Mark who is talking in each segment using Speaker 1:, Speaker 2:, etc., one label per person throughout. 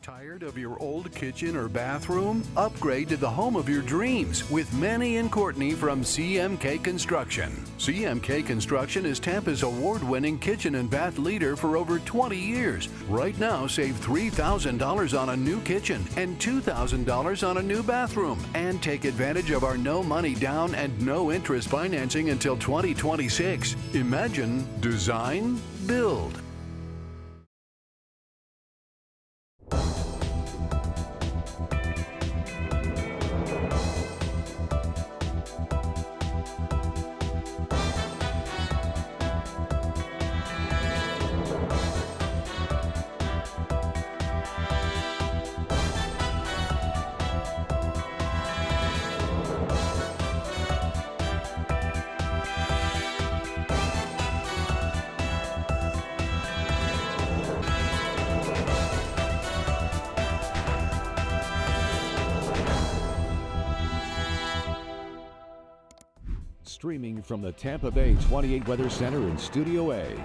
Speaker 1: Tired of your old kitchen or bathroom? Upgrade to the home of your dreams with Manny and Courtney from CMK Construction. CMK Construction is Tampa's award-winning kitchen and bath leader for over 20 years. Right now, save $3,000 on a new kitchen and $2,000 on a new bathroom. And take advantage of our no money down and no interest financing until 2026. Imagine, design, build.
Speaker 2: Streaming from the Tampa Bay 28 Weather Center in Studio A,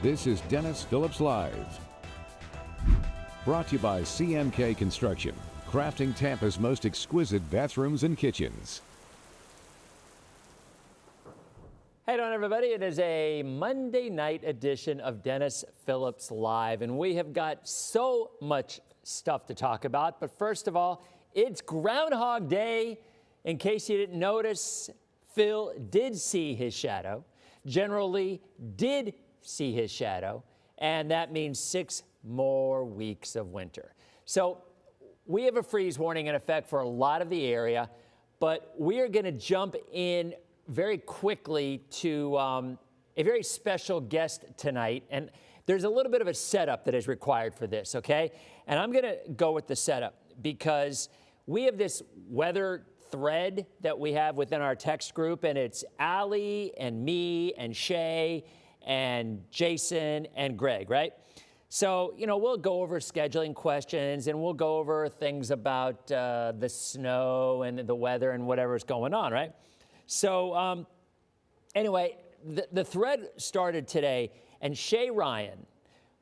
Speaker 2: this is Dennis Phillips Live. Brought to you by CMK Construction, crafting Tampa's most exquisite bathrooms and kitchens.
Speaker 3: Hey down everybody, it is a Monday night edition of Dennis Phillips Live, and we have got so much stuff to talk about. But first of all, it's Groundhog Day. In case you didn't notice, Phil did see his shadow. General Lee did see his shadow, and that means 6 more weeks of winter. So we have a freeze warning in effect for a lot of the area, but we are going to jump in very quickly to a very special guest tonight. And there's a little bit of a setup that is required for this, okay? And I'm going to go with the setup because we have this weather thread that we have within our text group, and it's Allie and me and Shay and Jason and Greg, right? So, you know, we'll go over scheduling questions and we'll go over things about the snow and the weather and whatever's going on, right? So anyway, the thread started today, and Shay Ryan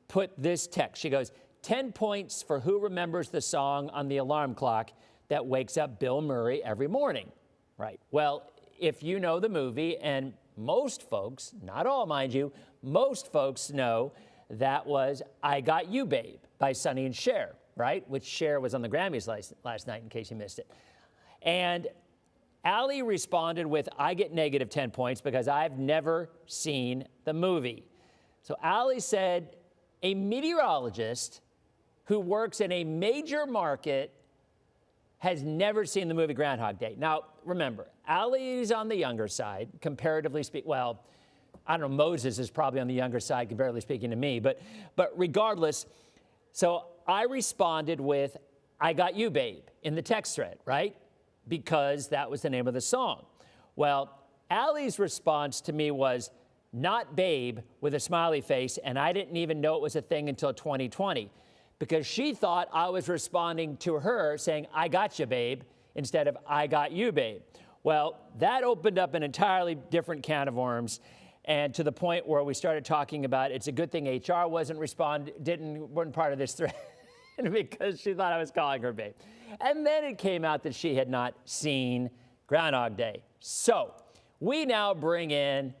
Speaker 3: put this text. She goes, 10 points for who remembers the song on the alarm clock that wakes up Bill Murray every morning, right? Well, if you know the movie, and most folks, not all, mind you, most folks know that was I Got You, Babe by Sonny and Cher, right? Which Cher was on the Grammys last night, in case you missed it. And Allie responded with, I get negative 10 points because I've never seen the movie. So Allie said, a meteorologist who works in a major market has never seen the movie Groundhog Day. Now, remember, Allie's on the younger side, comparatively speaking. Well, I don't know, Moses is probably on the younger side, comparatively speaking to me. But regardless, so I responded with, I Got You, Babe, in the text thread, right? Because that was the name of the song. Well, Allie's response to me was, not Babe, with a smiley face, and I didn't even know it was a thing until 2020. Because she thought I was responding to her saying, I got you, babe, instead of I got you, babe. Well, that opened up an entirely different can of worms, and to the point where we started talking about it's a good thing HR wasn't part of this thread because she thought I was calling her babe. And then it came out that she had not seen Groundhog Day. So we now bring in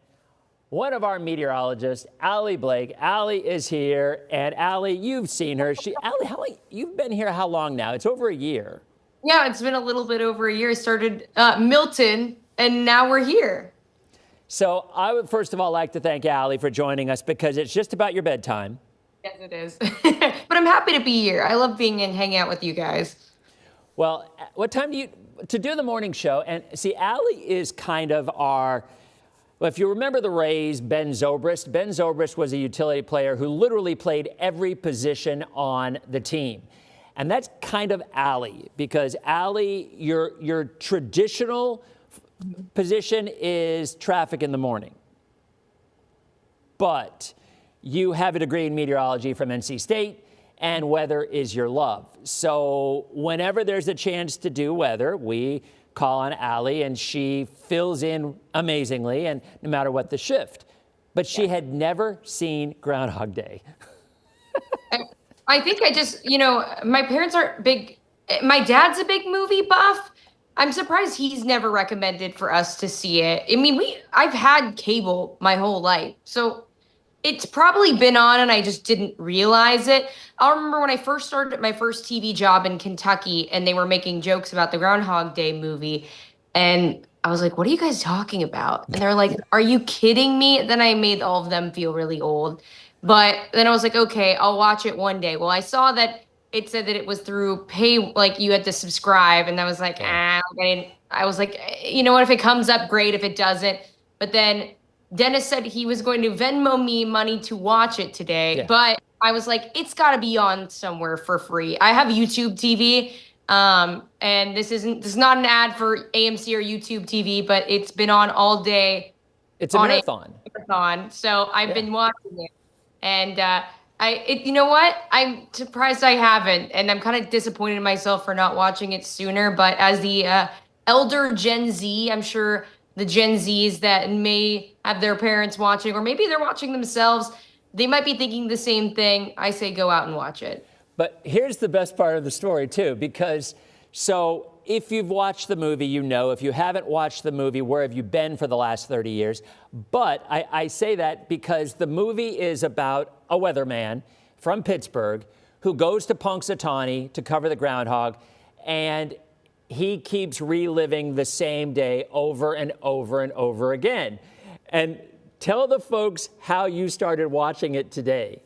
Speaker 3: one of our meteorologists, Allie Blake. Allie is here, and Allie, you've seen her. Allie, you've been here how long now? It's over a year.
Speaker 4: Yeah, it's been a little bit over a year. I started Milton, and now we're here.
Speaker 3: So I would first of all like to thank Allie for joining us because it's just about your bedtime.
Speaker 4: Yes, it is. But I'm happy to be here. I love being and hanging out with you guys.
Speaker 3: Well, what time to do the morning show? And see, Allie is kind of our... Well, if you remember the Rays, Ben Zobrist was a utility player who literally played every position on the team. And that's kind of Allie, because Allie, your traditional position is traffic in the morning. But you have a degree in meteorology from NC State, and weather is your love. So whenever there's a chance to do weather, we call on Allie, and she fills in amazingly, and no matter what the shift. But she had never seen Groundhog Day.
Speaker 4: I think I just, my parents aren't big. My dad's a big movie buff. I'm surprised he's never recommended for us to see it. I mean, I've had cable my whole life, so it's probably been on and I just didn't realize it. I remember when I first started my first TV job in Kentucky and they were making jokes about the Groundhog Day movie. And I was like, what are you guys talking about? And they're like, are you kidding me? Then I made all of them feel really old. But then I was like, okay, I'll watch it one day. Well, I saw that it said that it was through pay, like you had to subscribe. And I was like, I was like, you know what, if it comes up, great. If it doesn't. But then Dennis said he was going to Venmo me money to watch it today. Yeah. But I was like, it's got to be on somewhere for free. I have YouTube TV. And this is not an ad for AMC or YouTube TV, but it's been on all day.
Speaker 3: It's a marathon.
Speaker 4: So I've been watching it. And you know what? I'm surprised I haven't. And I'm kind of disappointed in myself for not watching it sooner. But as the elder Gen Z, I'm sure the Gen Zs that may have their parents watching, or maybe they're watching themselves, they might be thinking the same thing. I say go out and watch it.
Speaker 3: But here's the best part of the story, too, because so if you've watched the movie, you know. If you haven't watched the movie, where have you been for the last 30 years? But I say that because the movie is about a weatherman from Pittsburgh who goes to Punxsutawney to cover the groundhog, and he keeps reliving the same day over and over and over again. And tell the folks how you started watching it today.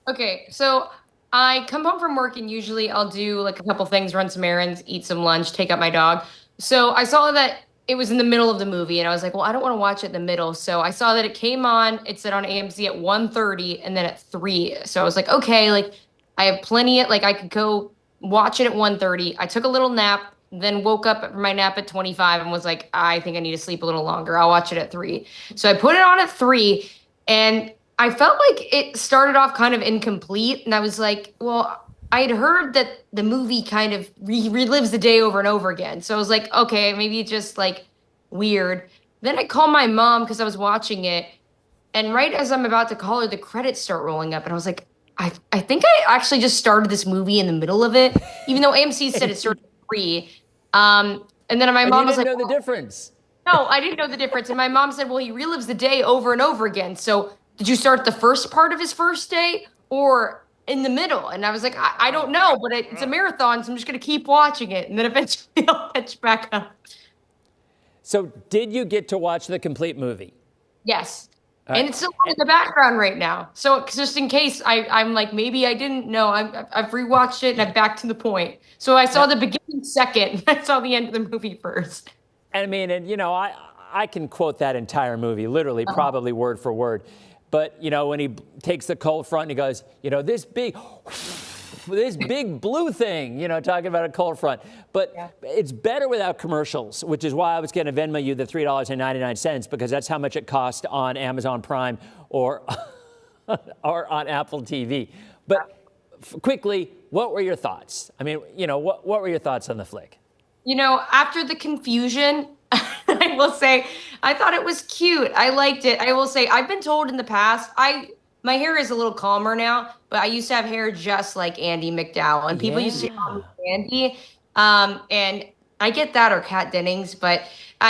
Speaker 4: Okay, so I come home from work and usually I'll do like a couple things, run some errands, eat some lunch, take out my dog. So I saw that it was in the middle of the movie and I was like, well, I don't want to watch it in the middle. So I saw that it came on, it said on AMC at 1:30 and then at 3. So I was like, okay, like I have plenty of, like I could go watch it at 1:30. I took a little nap, then woke up from my nap at 25 and was like, I think I need to sleep a little longer. I'll watch it at 3. So I put it on at 3 and I felt like it started off kind of incomplete. And I was like, well, I had heard that the movie kind of relives the day over and over again. So I was like, okay, maybe it's just like weird. Then I called my mom because I was watching it. And right as I'm about to call her, the credits start rolling up. And I was like, I think I actually just started this movie in the middle of it, even though AMC said it started at 3. And then my mom was like,
Speaker 3: you didn't know the difference.
Speaker 4: No, I didn't know the difference. And my mom said, well, he relives the day over and over again. So did you start the first part of his first day or in the middle? And I was like, I don't know, but it's a marathon, so I'm just going to keep watching it. And then eventually I'll catch back up.
Speaker 3: So did you get to watch the complete movie?
Speaker 4: Yes. And it's still in the background right now. So just in case I'm like, maybe I didn't know, I've rewatched it and I'm back to the point. So I saw the beginning second. I saw the end of the movie first.
Speaker 3: And I mean, and you know, I can quote that entire movie, literally, probably word for word. But, you know, when he takes the cold front and he goes, you know, this big blue thing, you know, talking about a cold front. But it's better without commercials, which is why I was going to Venmo you the $3.99, because that's how much it cost on Amazon Prime or, or on Apple TV. But quickly, what were your thoughts? I mean, you know, what were your thoughts on the flick?
Speaker 4: You know, after the confusion, I will say, I thought it was cute. I liked it. I will say, I've been told in the past, my hair is a little calmer now, but I used to have hair just like Andie MacDowell, and people used to call me Andy. And I get that, or Kat Dennings, but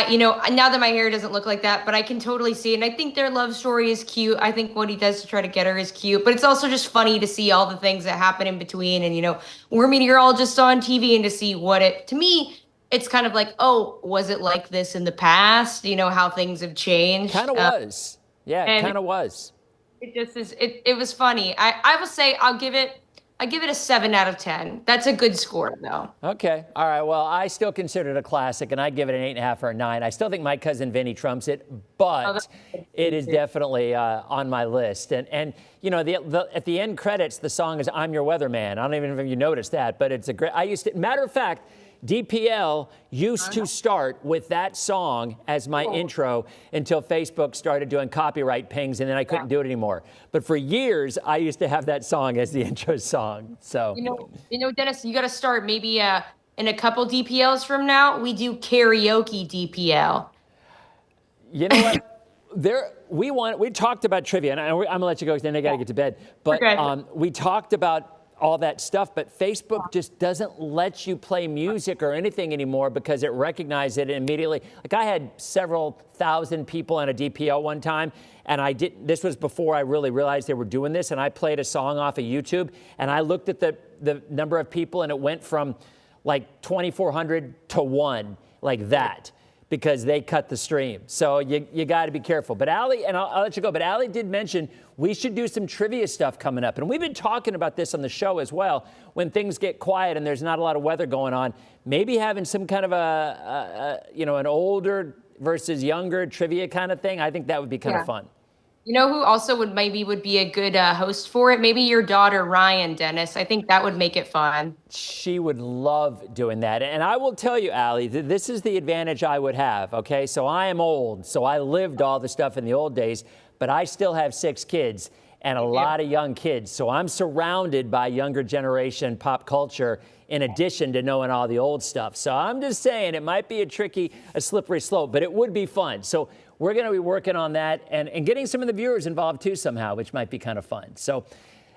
Speaker 4: you know, now that my hair doesn't look like that, but I can totally see it. And I think their love story is cute. I think what he does to try to get her is cute, but it's also just funny to see all the things that happen in between. And, you know, we're meteorologists on TV, and to see what to me, it's kind of like, oh, was it like this in the past? You know, how things have changed.
Speaker 3: Kind of was. Yeah, it kind of was.
Speaker 4: It just is. It was funny. I will say I give it a 7 out of 10. That's a good score, though.
Speaker 3: Okay. All right. Well, I still consider it a classic, and I give it an 8.5 or a 9. I still think My Cousin Vinny trumps it, but it is definitely on my list. And you know, at the end credits, the song is "I'm Your Weatherman." I don't even know if you noticed that, but it's a great. Matter of fact, DPL used to start with that song as my intro until Facebook started doing copyright pings, and then I couldn't do it anymore. But for years, I used to have that song as the intro song. So
Speaker 4: you know, Dennis, you got to start maybe in a couple DPLs from now. We do karaoke DPL.
Speaker 3: You know what? We talked about trivia, and I'm gonna let you go because then I got to get to bed. But we talked about all that stuff, but Facebook just doesn't let you play music or anything anymore because it recognized it immediately. Like I had several thousand people on a DPL one time, and this was before I really realized they were doing this, and I played a song off of YouTube, and I looked at the number of people, and it went from like 2,400 to 1, like that, because they cut the stream. So you got to be careful. But Allie, and I'll let you go, but Allie did mention we should do some trivia stuff coming up. And we've been talking about this on the show as well. When things get quiet and there's not a lot of weather going on, maybe having some kind of an older versus younger trivia kind of thing, I think that would be kind of fun.
Speaker 4: You know who also would be a good host for it? Maybe your daughter, Ryan, Dennis. I think that would make it fun.
Speaker 3: She would love doing that. And I will tell you, Allie, this is the advantage I would have, okay? So I am old, so I lived all the stuff in the old days, but I still have 6 kids and a lot of young kids. So I'm surrounded by younger generation pop culture in addition to knowing all the old stuff. So I'm just saying it might be a slippery slope, but it would be fun. So we're going to be working on that and getting some of the viewers involved too somehow, which might be kind of fun. So,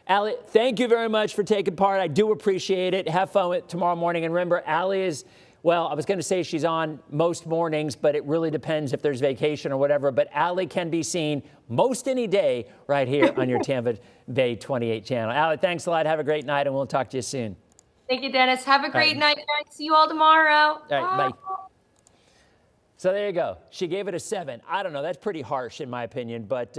Speaker 3: Allie, thank you very much for taking part. I do appreciate it. Have fun with tomorrow morning. And remember, Allie is, well, I was going to say she's on most mornings, but it really depends if there's vacation or whatever. But Allie can be seen most any day right here on your Tampa Bay 28 channel. Allie, thanks a lot. Have a great night, and we'll talk to you soon.
Speaker 4: Thank you, Dennis. Have a great night, guys. See you all tomorrow.
Speaker 3: All right, bye. So there you go. She gave it a 7. I don't know. That's pretty harsh in my opinion, but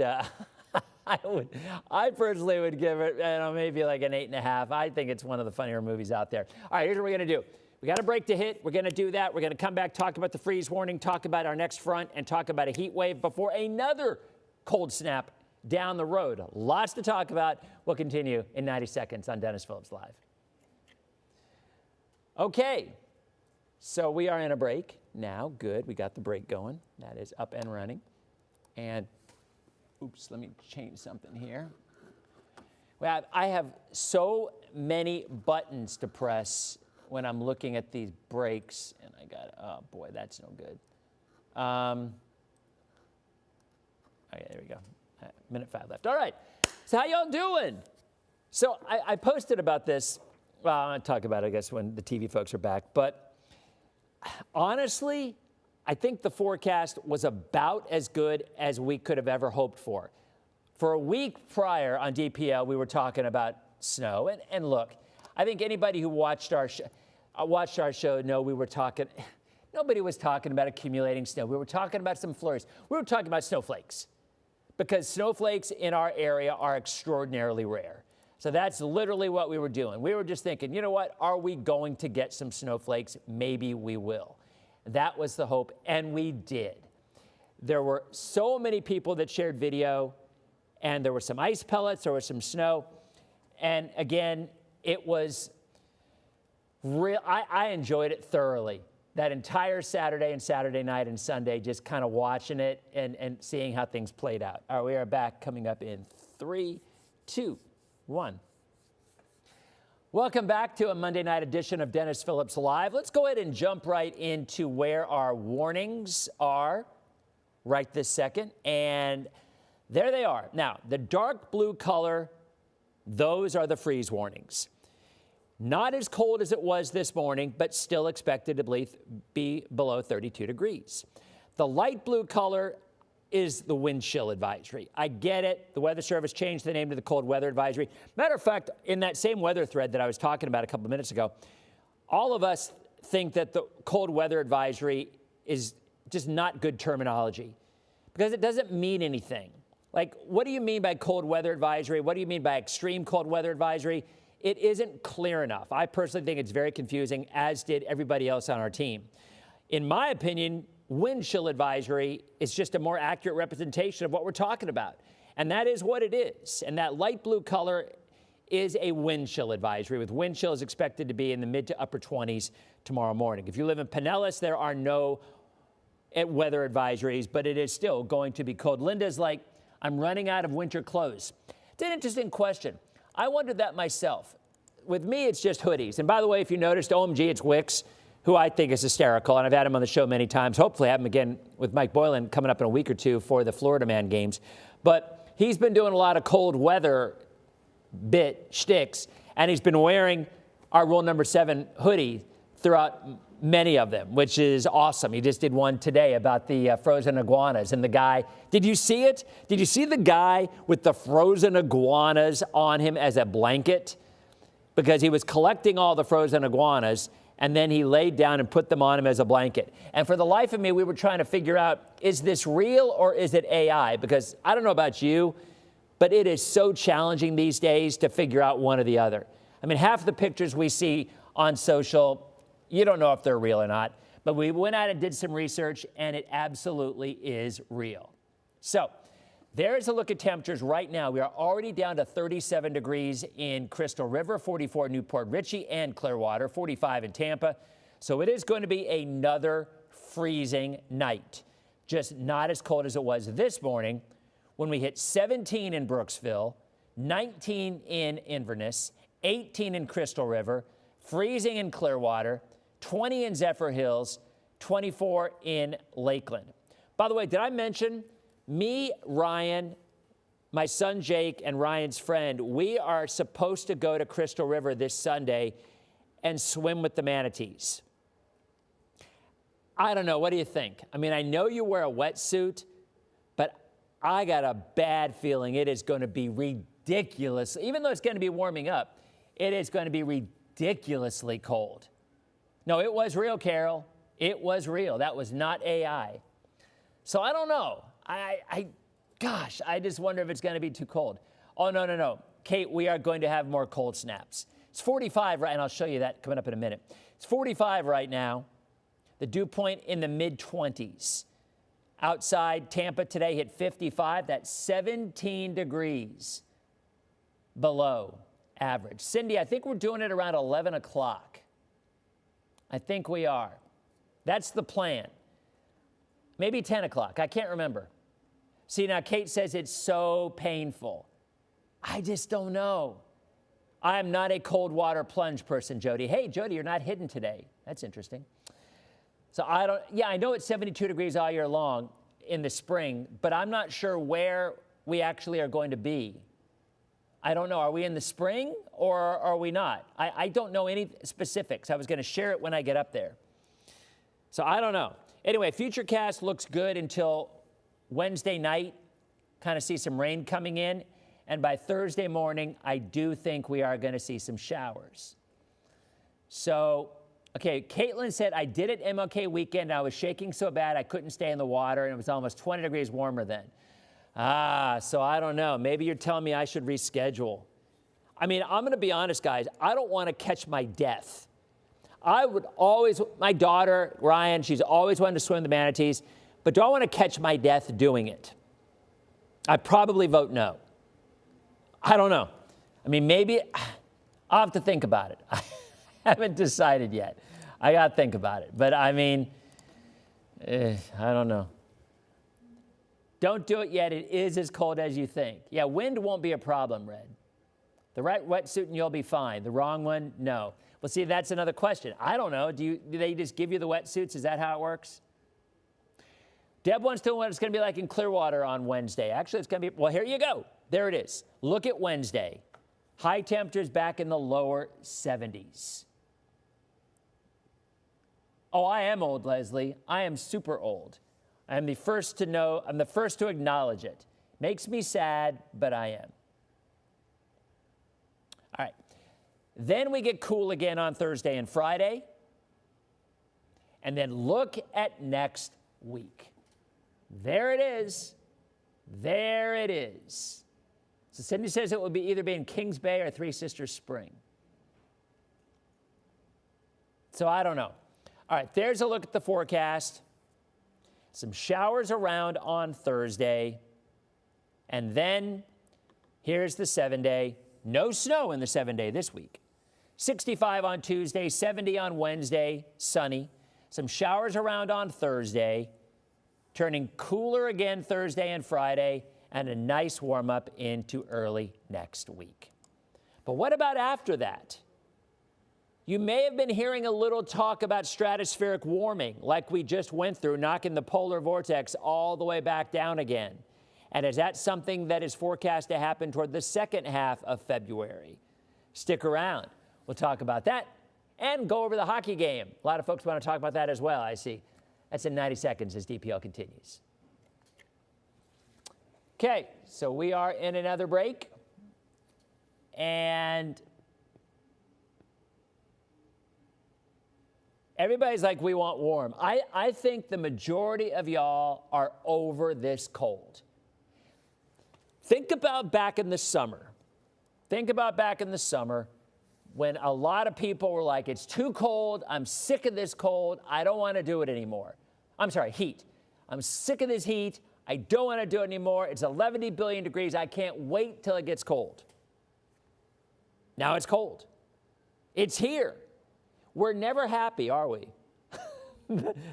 Speaker 3: I personally would give it, maybe like an 8.5. I think it's one of the funnier movies out there. All right, here's what we're going to do. We got a break to hit. We're going to do that. We're going to come back, talk about the freeze warning, talk about our next front, and talk about a heat wave before another cold snap down the road. Lots to talk about. We'll continue in 90 seconds on Dennis Phillips Live. Okay, so we are in a break now. Good, we got the break going. That is up and running. And, oops, let me change something here. Well, I have so many buttons to press when I'm looking at these breaks, and I got, oh boy, that's no good. Okay, there we go. Minute 5 left. All right, so how y'all doing? So I posted about this. Well, I'll talk about it, I guess, when the TV folks are back. But honestly, I think the forecast was about as good as we could have ever hoped for. For a week prior on DPL, we were talking about snow. And look, I think anybody who watched our show know we were talking. Nobody was talking about accumulating snow. We were talking about some flurries. We were talking about snowflakes, because snowflakes in our area are extraordinarily rare. So that's literally what we were doing. We were just thinking, you know what? Are we going to get some snowflakes? Maybe we will. That was the hope, and we did. There were so many people that shared video, and there were some ice pellets, there was some snow. And again, it was real. I enjoyed it thoroughly. That entire Saturday and Saturday night and Sunday, just kind of watching it and seeing how things played out. All right, we are back coming up in 3, 2, 1. Welcome back to a Monday night edition of Dennis Phillips Live. Let's go ahead and jump right into where our warnings are right this second. And there they are. Now, the dark blue color, those are the freeze warnings. Not as cold as it was this morning, but still expected to be below 32 degrees. The light blue color is the wind chill advisory. I get it. The Weather Service changed the name to the cold weather advisory. Matter of fact, in that same weather thread that I was talking about a couple of minutes ago, all of us think that the cold weather advisory is just not good terminology because it doesn't mean anything. Like, what do you mean by cold weather advisory? What do you mean by extreme cold weather advisory? It isn't clear enough. I personally think it's very confusing, as did everybody else on our team. In my opinion, wind chill advisory is just a more accurate representation of what we're talking about. And that is what it is. And that light blue color is a wind chill advisory, with wind chills expected to be in the mid to upper 20s tomorrow morning. If you live in Pinellas, there are no weather advisories, but it is still going to be cold. Linda's like, I'm running out of winter clothes. It's an interesting question. I wondered that myself. With me, it's just hoodies. And by the way, if you noticed, OMG, it's Wicks, who I think is hysterical, and I've had him on the show many times. Hopefully have him again with Mike Boylan coming up in a week or two for the Florida Man games. But he's been doing a lot of cold weather bit shticks, and he's been wearing our Rule Number 7 hoodie throughout many of them, which is awesome. He just did one today about the frozen iguanas, and the guy, did you see it? Did you see the guy with the frozen iguanas on him as a blanket? Because he was collecting all the frozen iguanas, and then he laid down and put them on him as a blanket. And for the life of me, we were trying to figure out, is this real or is it AI? Because I don't know about you, but it is so challenging these days to figure out one or the other. I mean, half the pictures we see on social, you don't know if they're real or not. But we went out and did some research, and it absolutely is real. So there's a look at temperatures right now. We are already down to 37 degrees in Crystal River, 44 in Newport Richey and Clearwater, 45 in Tampa. So it is going to be another freezing night, just not as cold as it was this morning when we hit 17 in Brooksville, 19 in Inverness, 18 in Crystal River, freezing in Clearwater, 20 in Zephyr Hills, 24 in Lakeland. By the way, did I mention me, Ryan, my son Jake, and Ryan's friend, we are supposed to go to Crystal River this Sunday and swim with the manatees. I don't know. What do you think? I mean, I know you wear a wetsuit, but I got a bad feeling it is going to be ridiculous. Even though it's going to be warming up, it is going to be ridiculously cold. No, it was real, Carol. It was real. That was not AI. So I don't know. Gosh, I just wonder if it's going to be too cold. Oh, no. Kate, we are going to have more cold snaps. It's 45, right? And I'll show you that coming up in a minute. It's 45 right now. The dew point in the mid-20s. Outside, Tampa today hit 55. That's 17 degrees below average. Cindy, I think we're doing it around 11 o'clock. I think we are. That's the plan. Maybe 10 o'clock. I can't remember. See, now Kate says it's so painful. I just don't know. I am not a cold water plunge person, Jody. Hey, Jody, you're not hidden today. That's interesting. So I know it's 72 degrees all year long in the spring, but I'm not sure where we actually are going to be. I don't know. Are we in the spring or are we not? I don't know any specifics. I was going to share it when I get up there. So I don't know. Anyway, Futurecast looks good until Wednesday night. Kind of see some rain coming in. And by Thursday morning, I do think we are going to see some showers. So, okay, Caitlin said, I did it MLK weekend. I was shaking so bad I couldn't stay in the water, and it was almost 20 degrees warmer then. So I don't know. Maybe you're telling me I should reschedule. I mean, I'm going to be honest, guys. I don't want to catch my death. I would always, my daughter, Ryan, she's always wanted to swim the manatees, but do I want to catch my death doing it? I probably vote no. I don't know. I mean, maybe I'll have to think about it. I haven't decided yet. I got to think about it. But I mean, I don't know. Don't do it yet. It is as cold as you think. Yeah, wind won't be a problem, Red. The right wetsuit and you'll be fine. The wrong one, no. Well, see, that's another question. I don't know. Do they just give you the wetsuits? Is that how it works? Deb wants to know what it's going to be like in Clearwater on Wednesday. Actually, it's going to be, well, here you go. There it is. Look at Wednesday. High temperatures back in the lower 70s. Oh, I am old, Leslie. I am super old. I am the first to know, I'm the first to acknowledge it. Makes me sad, but I am. All right. Then we get cool again on Thursday and Friday. And then look at next week. There it is. There it is. So Cindy says it will be either be in Kings Bay or Three Sisters Spring. So I don't know. All right, there's a look at the forecast. Some showers around on Thursday. And then here's the 7-day. No snow in the 7-day this week. 65 on Tuesday, 70 on Wednesday, sunny. Some showers around on Thursday. Turning cooler again Thursday and Friday, and a nice warm-up into early next week. But what about after that? You may have been hearing a little talk about stratospheric warming, like we just went through, knocking the polar vortex all the way back down again. And is that something that is forecast to happen toward the second half of February? Stick around. We'll talk about that and go over the hockey game. A lot of folks want to talk about that as well, I see. That's in 90 seconds as DPL continues. Okay, so we are in another break. And everybody's like, we want warm. I think the majority of y'all are over this cold. Think about back in the summer. Think about back in the summer when a lot of people were like, it's too cold. I'm sick of this cold. I don't want to do it anymore. I'm sorry, heat. I'm sick of this heat. I don't want to do it anymore. It's 11 billion degrees. I can't wait till it gets cold. Now it's cold. It's here. We're never happy, are we?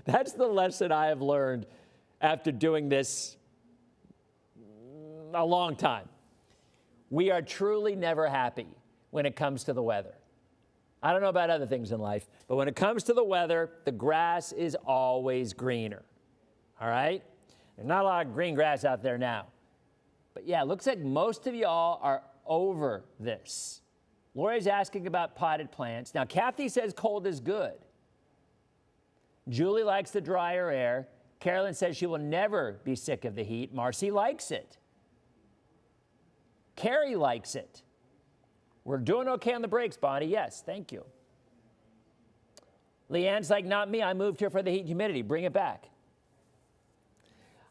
Speaker 3: That's the lesson I have learned after doing this a long time. We are truly never happy when it comes to the weather. I don't know about other things in life, but when it comes to the weather, the grass is always greener. All right? There's not a lot of green grass out there now. But yeah, it looks like most of y'all are over this. Lori's asking about potted plants. Now, Kathy says cold is good. Julie likes the drier air. Carolyn says she will never be sick of the heat. Marcy likes it. Carrie likes it. We're doing okay on the breaks, Bonnie. Yes, thank you. Leanne's like, not me. I moved here for the heat and humidity. Bring it back.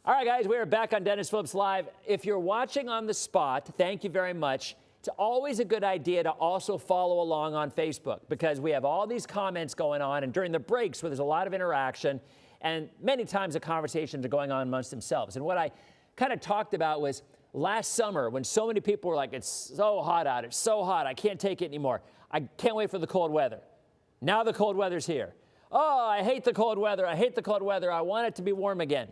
Speaker 3: All right, guys, we are back on Dennis Phillips Live. If you're watching on the spot, thank you very much. It's always a good idea to also follow along on Facebook because we have all these comments going on, and during the breaks where there's a lot of interaction, and many times the conversations are going on amongst themselves. And what I kind of talked about was last summer when so many people were like, it's so hot out, it's so hot, I can't take it anymore. I can't wait for the cold weather. Now the cold weather's here. Oh, I hate the cold weather. I hate the cold weather. I want it to be warm again.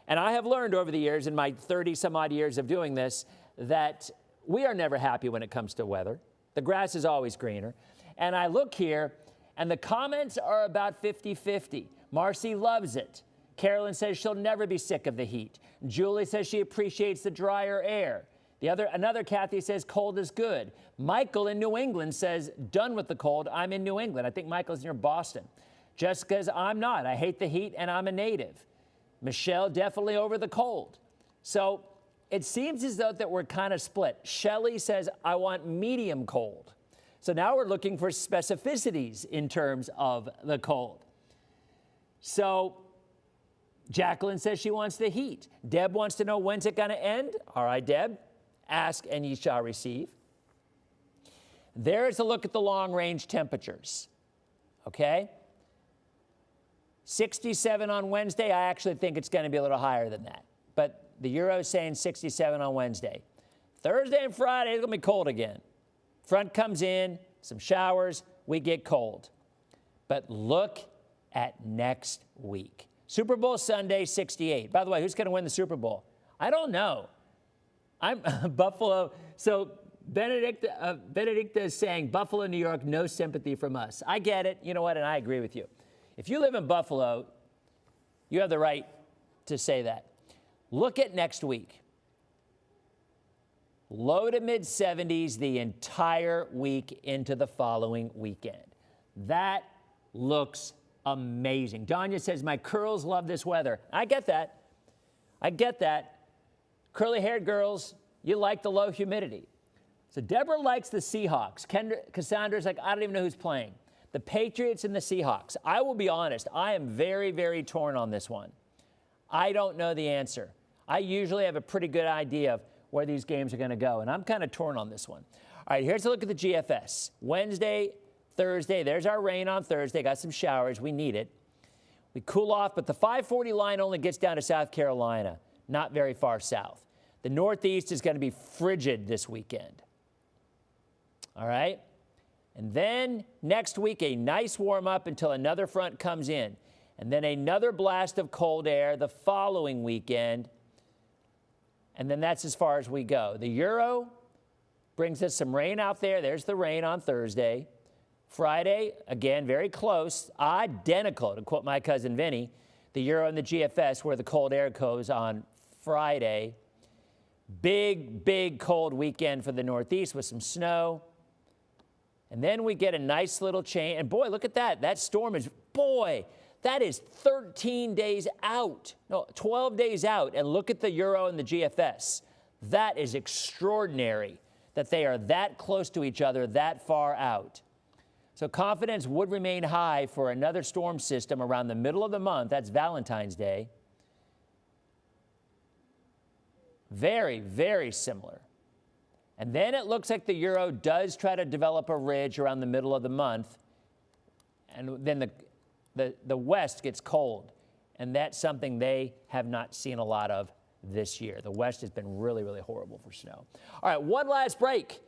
Speaker 3: And I have learned over the years, in my 30-some-odd years of doing this, that we are never happy when it comes to weather. The grass is always greener. And I look here, and the comments are about 50-50. Marcy loves it. Carolyn says she'll never be sick of the heat. Julie says she appreciates the drier air. Another Kathy says cold is good. Michael in New England says, done with the cold. I'm in New England. I think Michael's near Boston. Jessica's, I'm not. I hate the heat, and I'm a native. Michelle, definitely over the cold. So it seems as though that we're kind of split. Shelley says, I want medium cold. So now we're looking for specificities in terms of the cold. So Jacqueline says she wants the heat. Deb wants to know, when's it going to end? All right, Deb, ask and ye shall receive. There's a look at the long-range temperatures, okay? 67 on Wednesday. I actually think it's going to be a little higher than that. But the Euro is saying 67 on Wednesday. Thursday and Friday, it's going to be cold again. Front comes in, some showers, we get cold. But look at next week. Super Bowl Sunday, 68. By the way, who's going to win the Super Bowl? I don't know. I'm Buffalo. So Benedicta is saying, Buffalo, New York, no sympathy from us. I get it. You know what? And I agree with you. If you live in Buffalo, you have the right to say that. Look at next week. Low to mid 70s the entire week into the following weekend. That looks amazing. Danya says, my curls love this weather. I get that. I get that. Curly-haired girls, you like the low humidity. So Deborah likes the Seahawks. Cassandra's like, I don't even know who's playing. The Patriots and the Seahawks. I will be honest, I am very, very torn on this one. I don't know the answer. I usually have a pretty good idea of where these games are going to go, and I'm kind of torn on this one. All right, here's a look at the GFS. Wednesday, Thursday, there's our rain on Thursday. Got some showers. We need it. We cool off, but the 540 line only gets down to South Carolina, not very far south. The Northeast is going to be frigid this weekend. All right? And then next week, a nice warm-up until another front comes in. And then another blast of cold air the following weekend. And then that's as far as we go. The Euro brings us some rain out there. There's the rain on Thursday. Friday, again, very close, identical, to quote my cousin Vinny, the Euro and the GFS, where the cold air goes on Friday. Big, big cold weekend for the Northeast with some snow. And then we get a nice little change. And boy, look at that. That storm is, boy, that is 13 days out. No, 12 days out. And look at the Euro and the GFS. That is extraordinary that they are that close to each other that far out. So confidence would remain high for another storm system around the middle of the month. That's Valentine's Day. Very, very similar. And then it looks like the Euro does try to develop a ridge around the middle of the month. And then the West gets cold. And that's something they have not seen a lot of this year. The West has been really, really horrible for snow. All right, one last break.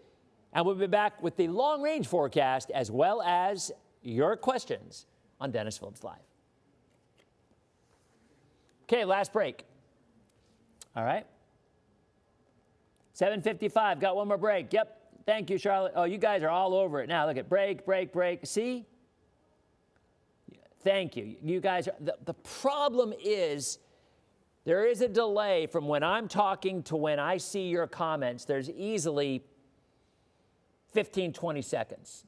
Speaker 3: And we'll be back with the long-range forecast as well as your questions on Dennis Phillips Live. Okay, last break. All right. 7:55, got one more break. Yep, thank you, Charlotte. Oh, you guys are all over it now. Look at break, break, break. See? Thank you. You guys, the problem is there is a delay from when I'm talking to when I see your comments. There's easily 15, 20 seconds.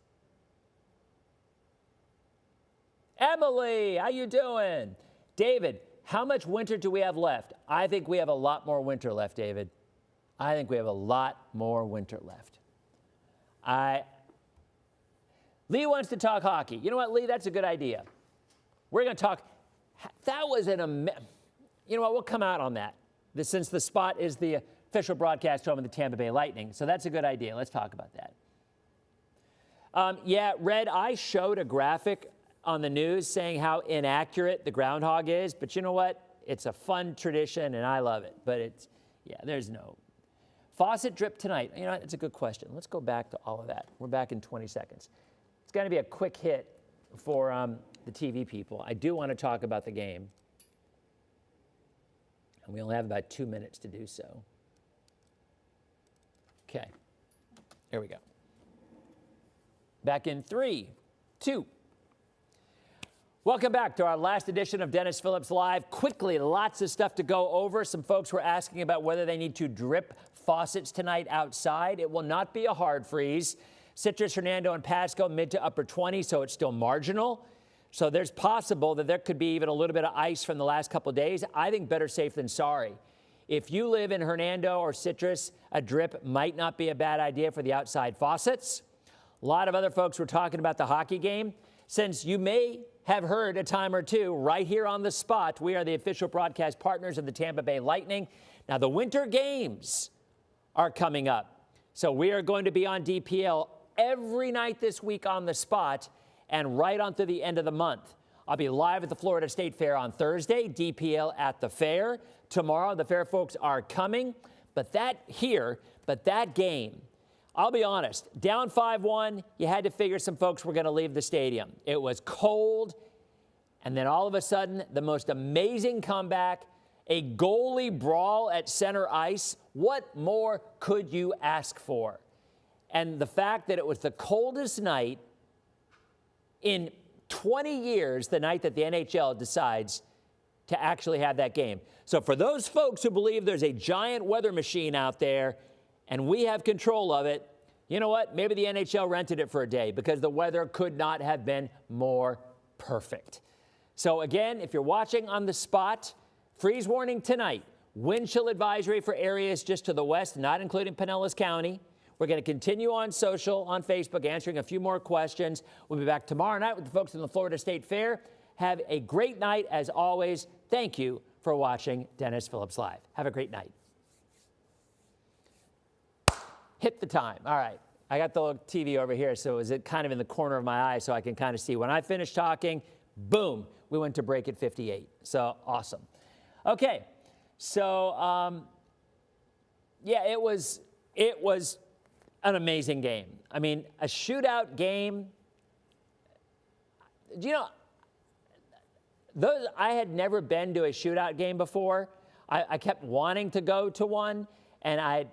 Speaker 3: Emily, how you doing? David, how much winter do we have left? I think we have a lot more winter left, David. I think we have a lot more winter left. Lee wants to talk hockey. You know what, Lee? That's a good idea. We're going to talk. That was you know what? We'll come out on that. Since the Spot is the official broadcast home of the Tampa Bay Lightning. So that's a good idea. Let's talk about that. Yeah, Red, I showed a graphic on the news saying how inaccurate the groundhog is. But you know what? It's a fun tradition, and I love it. But it's, yeah, there's no. Faucet drip tonight. You know what? It's a good question. Let's go back to all of that. We're back in 20 seconds. It's going to be a quick hit for the TV people. I do want to talk about the game. And we only have about 2 minutes to do so. Okay. Here we go. Back in 3, 2. Welcome back to our last edition of Dennis Phillips Live. Quickly, lots of stuff to go over. Some folks were asking about whether they need to drip faucets tonight outside. It will not be a hard freeze. Citrus, Hernando, and Pasco, mid to upper 20s, so it's still marginal. So there's possible that there could be even a little bit of ice from the last couple of days. I think better safe than sorry. If you live in Hernando or Citrus, a drip might not be a bad idea for the outside faucets. A lot of other folks were talking about the hockey game. Since you may have heard a time or two right here on the Spot, we are the official broadcast partners of the Tampa Bay Lightning. Now, the winter games are coming up. So we are going to be on DPL every night this week on the Spot and right on through the end of the month. I'll be live at the Florida State Fair on Thursday, DPL at the fair. Tomorrow, the fair folks are coming. But that game, I'll be honest, down 5-1, you had to figure some folks were going to leave the stadium. It was cold, and then all of a sudden, the most amazing comeback, a goalie brawl at center ice. What more could you ask for? And the fact that it was the coldest night in 20 years, the night that the NHL decides to actually have that game. So for those folks who believe there's a giant weather machine out there and we have control of it, you know what? Maybe the NHL rented it for a day because the weather could not have been more perfect. So again, if you're watching on the Spot, freeze warning tonight. Wind chill advisory for areas just to the west, not including Pinellas County. We're going to continue on social, on Facebook, answering a few more questions. We'll be back tomorrow night with the folks in the Florida State Fair. Have a great night as always. Thank you for watching Dennis Phillips Live. Have a great night. Hit the time. All right. I got the little TV over here, so is it kind of in the corner of my eye so I can kind of see. When I finish talking, boom, we went to break at 58. So awesome. Okay. So, yeah, it was an amazing game. I mean, a shootout game. You know, I had never been to a shootout game before. I kept wanting to go to one, and I've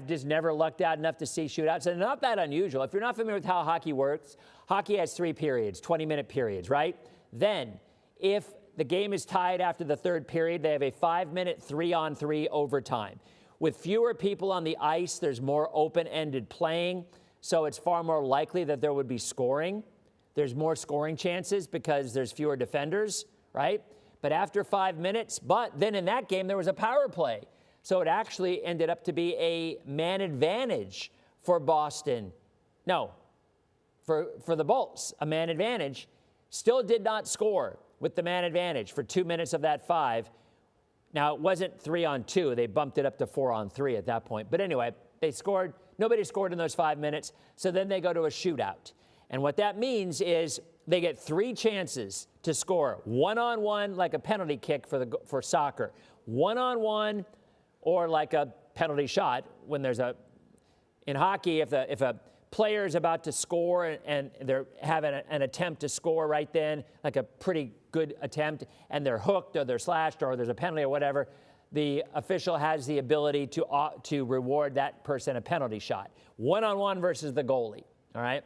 Speaker 3: just never lucked out enough to see shootouts. And not that unusual. If you're not familiar with how hockey works, hockey has 3 periods, 20-minute periods, right? Then, if the game is tied after the third period. They have a 5-minute 3-on-3 overtime. With fewer people on the ice, there's more open-ended playing, so it's far more likely that there would be scoring. There's more scoring chances because there's fewer defenders, right? But after 5 minutes, but then in that game, there was a power play. So it actually ended up to be a man advantage for Boston. No, for the Bolts, a man advantage. Still did not score with the man advantage for 2 minutes of that 5. Now, it wasn't 3-on-2. They bumped it up to 4-on-3 at that point. But anyway, they scored. Nobody scored in those 5 minutes. So then they go to a shootout. And what that means is they get 3 chances to score. 1-on-1, like a penalty kick for soccer. 1-on-1, or like a penalty shot when there's in hockey, if a player is about to score and they're having an attempt to score right then, like a pretty good attempt, and they're hooked or they're slashed or there's a penalty or whatever, the official has the ability to reward that person a penalty shot. 1-on-1 versus the goalie, all right?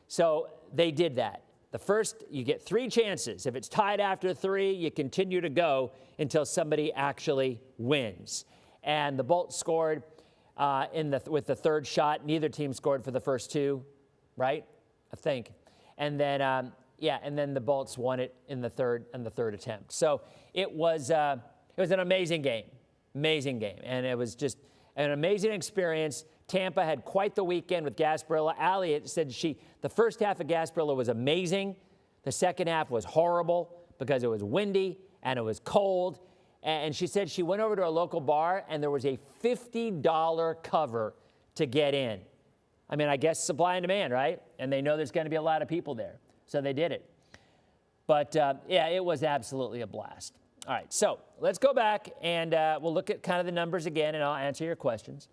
Speaker 3: So they did that. The first, you get 3 chances. If it's tied after 3, you continue to go until somebody actually wins. And the Bolts scored with the third shot. Neither team scored for the first 2, right? I think. And then, and then the Bolts won it in the third attempt. So it was an amazing game, and it was just an amazing experience. Tampa had quite the weekend with Gasparilla. Allie said the first half of Gasparilla was amazing. The second half was horrible because it was windy and it was cold. And she said she went over to a local bar and there was a $50 cover to get in. I mean, I guess supply and demand, right? And they know there's going to be a lot of people there. So they did it. But, it was absolutely a blast. All right, so let's go back and we'll look at kind of the numbers again, and I'll answer your questions.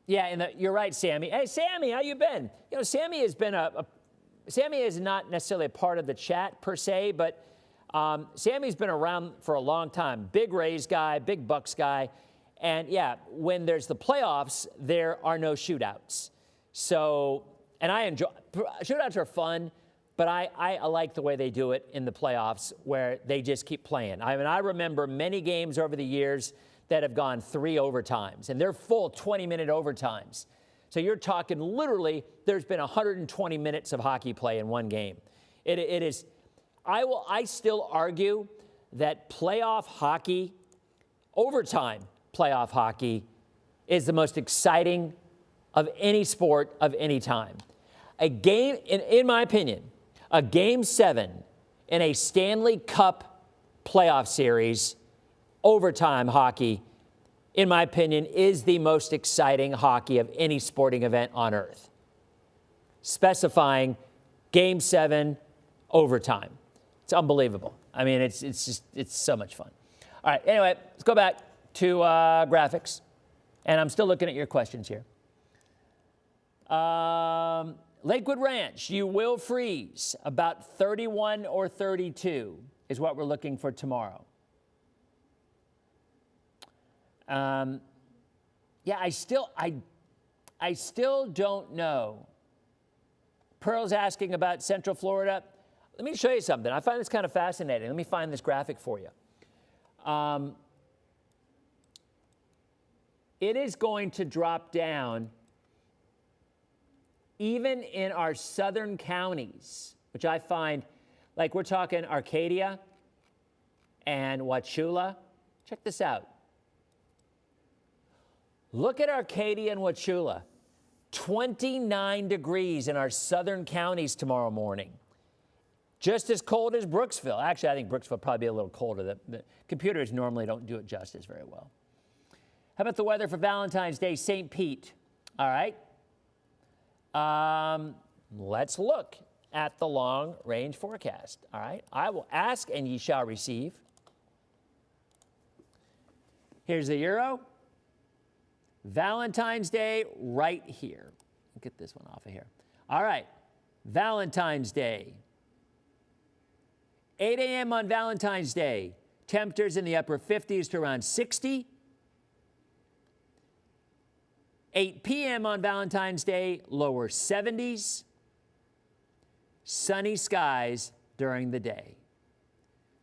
Speaker 3: You're right, Sammy. Hey, Sammy, how you been? You know, Sammy has been Sammy is not necessarily a part of the chat per se, but Sammy's been around for a long time. Big Rays guy, big Bucks guy. And when there's the playoffs, there are no shootouts. So, and I enjoy, shootouts are fun, but I like the way they do it in the playoffs where they just keep playing. I mean, I remember many games over the years that have gone 3 overtimes, and they're full 20-minute overtimes. So you're talking literally, there's been 120 minutes of hockey play in one game. It is, I still argue that playoff hockey, overtime playoff hockey, is the most exciting of any sport of any time. A game, in my opinion, a Game 7 in a Stanley Cup playoff series, overtime hockey, in my opinion, is the most exciting hockey of any sporting event on earth. Specifying Game 7, overtime. It's unbelievable. I mean, it's so much fun. All right, anyway, let's go back to graphics. And I'm still looking at your questions here. Lakewood Ranch, you will freeze. About 31 or 32 is what we're looking for tomorrow. I still don't know. Pearl's asking about Central Florida. Let me show you something. I find this kind of fascinating. Let me find this graphic for you. It is going to drop down even in our southern counties, which I find, like we're talking Arcadia and Wauchula. Check this out. Look at Arcadia and Wauchula. 29 degrees in our southern counties tomorrow morning. Just as cold as Brooksville. Actually, I think Brooksville will probably be a little colder. The computers normally don't do it justice very well. How about the weather for Valentine's Day, St. Pete? All right. Let's look at the long-range forecast. All right. I will ask, and ye shall receive. Here's the Euro. Valentine's Day right here. Get this one off of here. All right. Valentine's Day. 8 a.m. on Valentine's Day. Temperatures in the upper 50s to around 60. 8 p.m. on Valentine's Day, lower 70s. sunny skies during the day.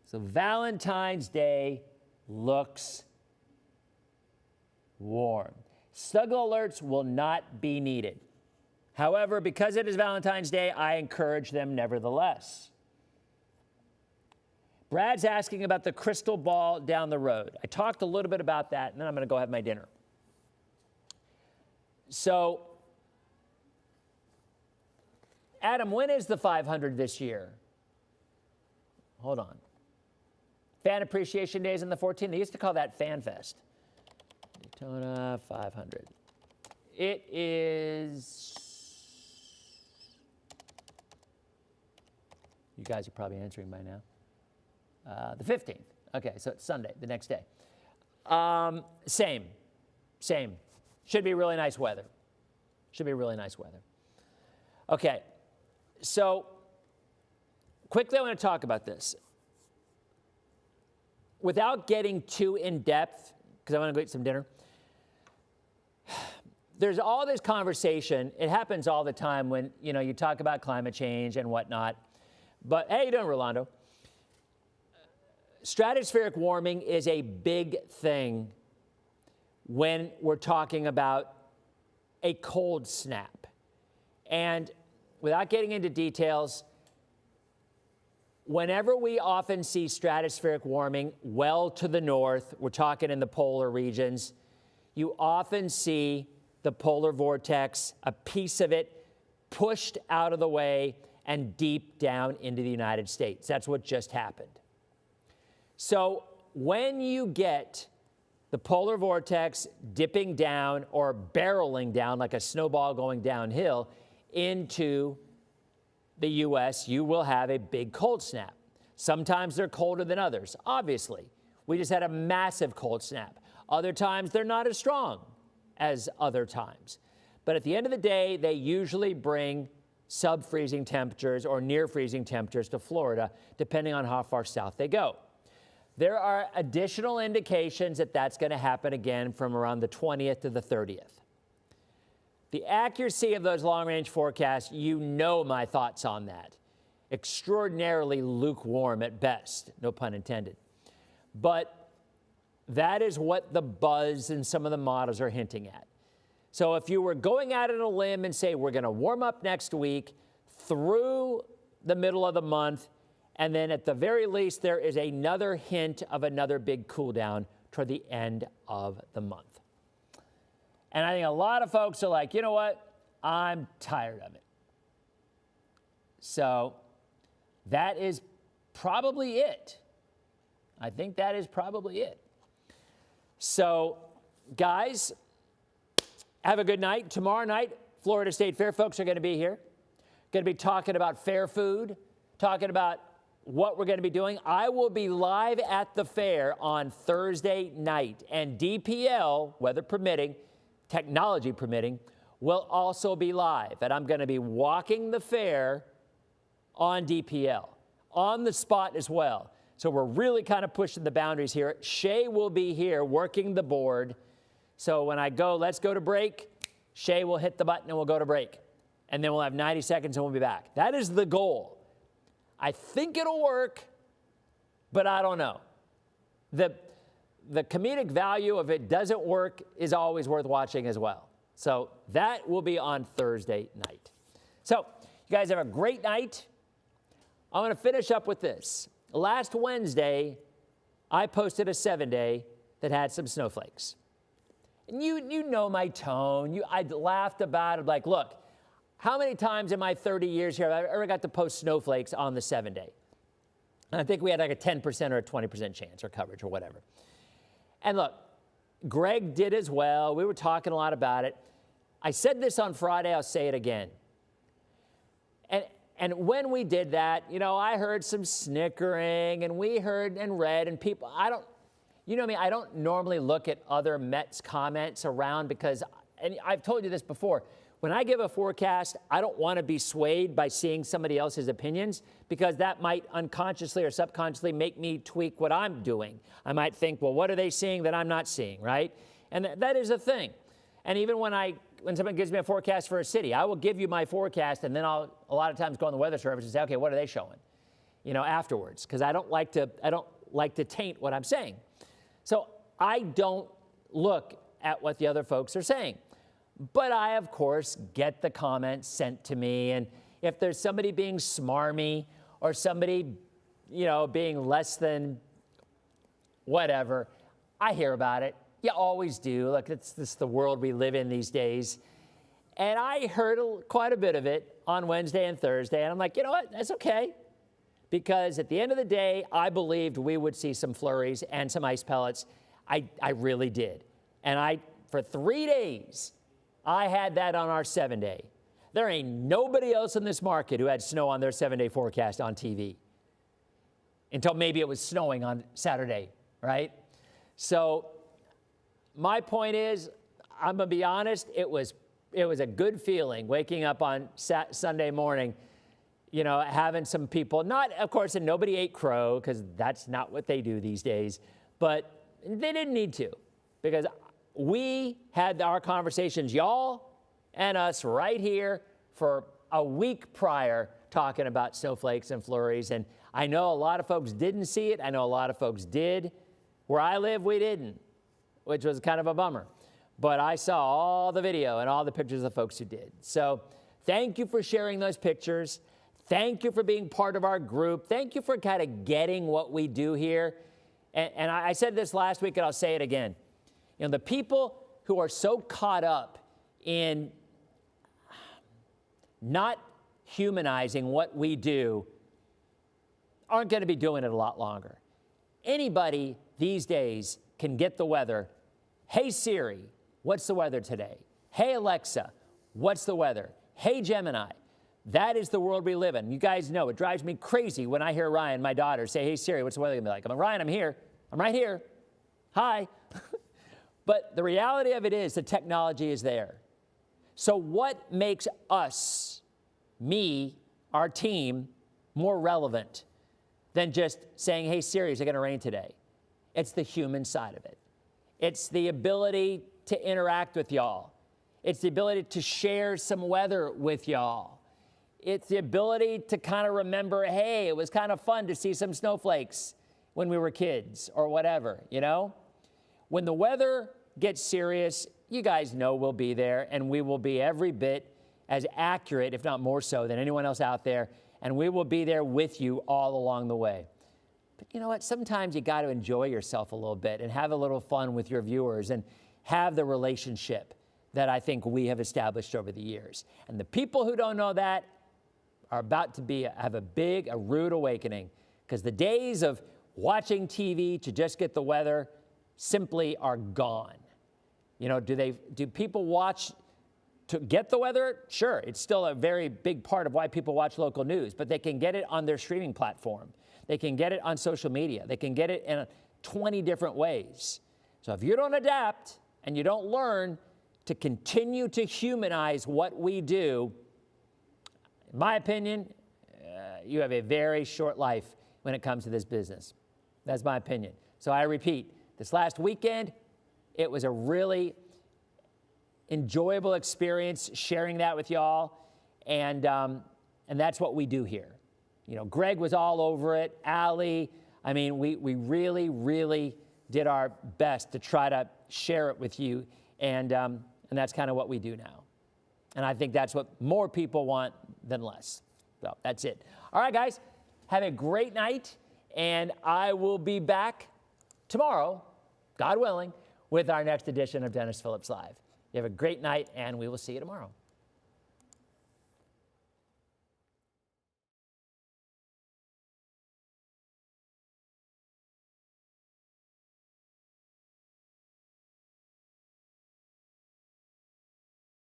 Speaker 3: So Valentine's Day looks warm. Snuggle alerts will not be needed. However, because it is Valentine's Day, I encourage them nevertheless. Brad's asking about the crystal ball down the road. I talked a little bit about that, and then I'm going to go have my dinner. So, Adam, when is the 500 this year? Hold on. Fan Appreciation Day is on the 14th. They used to call that Fan Fest. Daytona 500. It is... You guys are probably answering by now. The 15th. Okay, so it's Sunday, the next day. Same. Should be really nice weather. Okay, so quickly I want to talk about this. Without getting too in-depth, because I want to go eat some dinner, there's all this conversation. It happens all the time when, you talk about climate change and whatnot. But, hey, how you doing, Rolando? Stratospheric warming is a big thing when we're talking about a cold snap. And without getting into details, whenever we often see stratospheric warming well to the north, we're talking in the polar regions, you often see the polar vortex, a piece of it pushed out of the way and deep down into the United States. That's what just happened. So when you get the polar vortex dipping down or barreling down like a snowball going downhill into the U.S., you will have a big cold snap. Sometimes they're colder than others, obviously. We just had a massive cold snap. Other times they're not as strong as other times. But at the end of the day, they usually bring sub-freezing temperatures or near freezing temperatures to Florida, depending on how far south they go. There are additional indications that that's going to happen again from around the 20th to the 30th. The accuracy of those long-range forecasts, you know my thoughts on that. Extraordinarily lukewarm at best, no pun intended. But that is what the buzz and some of the models are hinting at. So if you were going out on a limb and say, we're going to warm up next week through the middle of the month, and then at the very least, there is another hint of another big cool down toward the end of the month. And I think a lot of folks are like, you know what? I'm tired of it. So that is probably it. I think that is probably it. So, guys, have a good night. Tomorrow night, Florida State Fair folks are going to be here. Going to be talking about fair food, talking about what we're going to be doing. I will be live at the fair on Thursday night, and DPL, weather permitting, technology permitting, will also be live. And I'm going to be walking the fair on DPL, on the spot as well. So we're really kind of pushing the boundaries here. Shay will be here working the board. So when I go, let's go to break, Shay will hit the button and we'll go to break. And then we'll have 90 seconds and we'll be back. That is the goal. I think it'll work, but I don't know. The comedic value of it doesn't work is always worth watching as well. So that will be on Thursday night. So you guys have a great night. I'm going to finish up with this. Last Wednesday, I posted a 7-day that had some snowflakes. And you know my tone. I laughed about it like, look, how many times in my 30 years here have I ever got to post snowflakes on the 7-day? And I think we had like a 10% or a 20% chance or coverage or whatever. And look, Greg did as well. We were talking a lot about it. I said this on Friday. I'll say it again. And when we did that, I heard some snickering, and we heard and read, and people, you know me, I don't normally look at other Mets comments around because, and I've told you this before, when I give a forecast, I don't want to be swayed by seeing somebody else's opinions because that might unconsciously or subconsciously make me tweak what I'm doing. I might think, well, what are they seeing that I'm not seeing, right? And that is a thing. And even when I when someone gives me a forecast for a city. I will give you my forecast, and then I'll a lot of times go on the weather service and say, okay, what are they showing? Afterwards, because I don't like to taint what I'm saying. So I don't look at what the other folks are saying. But I, of course, get the comments sent to me. And if there's somebody being smarmy or somebody, being less than whatever, I hear about it. You always do. Look, it's the world we live in these days. And I heard quite a bit of it on Wednesday and Thursday. And I'm like, you know what? That's okay. Because at the end of the day, I believed we would see some flurries and some ice pellets. I really did. And for 3 days, I had that on our 7-day. There ain't nobody else in this market who had snow on their 7-day forecast on TV. Until maybe it was snowing on Saturday, right? So my point is, I'm going to be honest, it was a good feeling waking up on Sunday morning, having some people, not, of course, and nobody ate crow, because that's not what they do these days, but they didn't need to, because we had our conversations, y'all and us, right here for a week prior, talking about snowflakes and flurries. And I know a lot of folks didn't see it. I know a lot of folks did. Where I live, we didn't, which was kind of a bummer. But I saw all the video and all the pictures of folks who did. So thank you for sharing those pictures. Thank you for being part of our group. Thank you for kind of getting what we do here. And I said this last week, and I'll say it again. The people who are so caught up in not humanizing what we do aren't going to be doing it a lot longer. Anybody these days can get the weather. Hey, Siri, what's the weather today? Hey, Alexa, what's the weather? Hey, Gemini. That is the world we live in. You guys know it drives me crazy when I hear Ryan, my daughter, say, hey, Siri, what's the weather going to be like? I'm like, Ryan, I'm here. I'm right here. Hi. But the reality of it is the technology is there. So what makes us, me, our team, more relevant than just saying, hey, Siri, is it going to rain today? It's the human side of it. It's the ability to interact with y'all. It's the ability to share some weather with y'all. It's the ability to kind of remember, hey, it was kind of fun to see some snowflakes when we were kids or whatever, When the weather gets serious, you guys know we'll be there, and we will be every bit as accurate, if not more so, than anyone else out there, and we will be there with you all along the way. But you know what? Sometimes you got to enjoy yourself a little bit and have a little fun with your viewers and have the relationship that I think we have established over the years. And the people who don't know that are about to have a rude awakening, because the days of watching TV to just get the weather simply are gone. Do people watch to get the weather? Sure, it's still a very big part of why people watch local news, but they can get it on their streaming platform. They can get it on social media. They can get it in 20 different ways. So if you don't adapt and you don't learn to continue to humanize what we do, in my opinion, you have a very short life when it comes to this business. That's my opinion. So I repeat, this last weekend, it was a really enjoyable experience sharing that with y'all, and that's what we do here. Greg was all over it, Allie. I mean, we really, really did our best to try to share it with you, and that's kind of what we do now. And I think that's what more people want than less. So that's it. All right, guys, have a great night, and I will be back tomorrow, God willing, with our next edition of Dennis Phillips Live. You have a great night, and we will see you tomorrow.